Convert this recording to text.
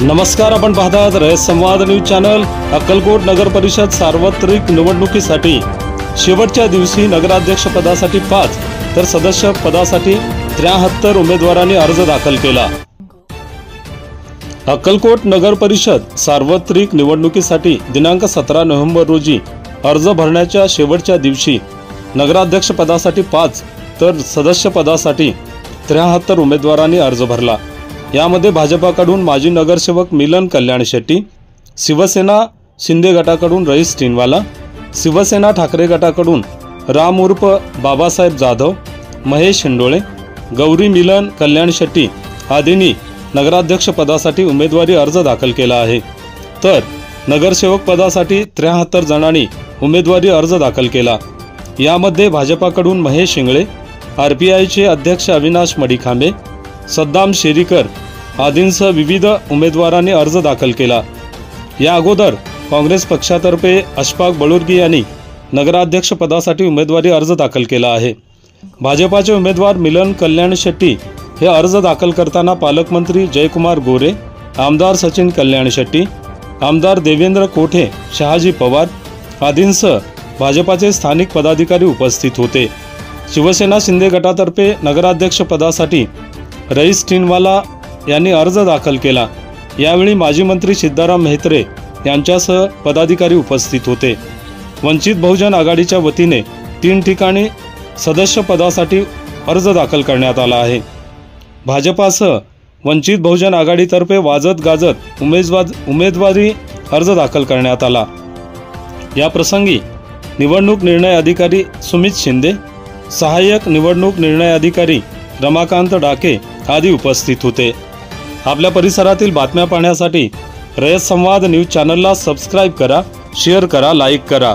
नमस्कार, आपण पाहतात रयत संवाद न्यूज चॅनल। अक्कलकोट नगर परिषद सार्वत्रिक निवडणुकीसाठी शेवटच्या दिवशी नगराध्यक्ष पदासाठी 5 तर सदस्य पदासाठी 73 उमेदवारांनी अर्ज दाखल केला। अक्कलकोट नगर परिषद सार्वत्रिक निवडणुकीसाठी दिनांक 17 नोव्हेंबर रोजी अर्ज भरण्याच्या शेवटच्या दिवशी नगराध्यक्ष पदासाठी 5 तर सदस्य पदासाठी 73 उमेदवारांनी अर्ज भरला। यामध्ये भाजपाकडून माजी नगरसेवक मिलन कल्याण शेट्टी, शिवसेना शिंदे गटाकडून रईस टिनवाला, शिवसेना ठाकरे गटाकडून राम उर्फ बाबासाहेब जाधव, महेश हिंडोळे, गौरी मिलन कल्याण शेट्टी आदींनी नगराध्यक्ष पदासाठी उमेदवारी अर्ज दाखल केला आहे। तर नगरसेवक पदासाठी 73 जणांनी उमेदवारी अर्ज दाखल केला। यामध्ये भाजपाकडून महेश हिंगळे, आरपीआयचे अध्यक्ष अविनाश मडीखांबे, सद्दाम शेरीकर आदींसह विविध उमेदवारांनी अर्ज दाखल केला। या अगोदर काँग्रेस पक्षातर्फे अशफाक बळुर्गी यांनी नगराध्यक्ष पदासाठी उमेदवारी अर्ज दाखल केला आहे। भाजपाचे उमेदवार मिलन कल्याण शेट्टी हे अर्ज दाखल करताना पालकमंत्री जयकुमार गोरे, आमदार सचिन कल्याण शेट्टी, आमदार देवेंद्र कोठे, शहाजी पवार आदींसह भाजपाचे स्थानिक पदाधिकारी उपस्थित होते। शिवसेना शिंदे गटातर्फे नगराध्यक्ष पदासाठी रईस टिनवाला यांनी अर्ज दाखल केला। यावेळी माजी मंत्री सिद्धाराम म्हेत्रे यांच्यासह पदाधिकारी उपस्थित होते। वंचित बहुजन आघाडीच्या वतीने 3 ठिकाणी सदस्य पदासाठी अर्ज दाखल करण्यात आला आहे। भाजपासह वंचित बहुजन आघाडीतर्फे वाजत गाजत उमेदवारी अर्ज दाखल करण्यात आला। या प्रसंगी निवडणूक निर्णय अधिकारी सुमित शिंदे, सहाय्यक निवडणूक निर्णय अधिकारी रमाकांत डाके आदी उपस्थित होते। आपल्या परिसरातील बातम्या पाहण्यासाठी रयत संवाद न्यूज चॅनलला सबस्क्राइब करा, शेअर करा, लाईक करा।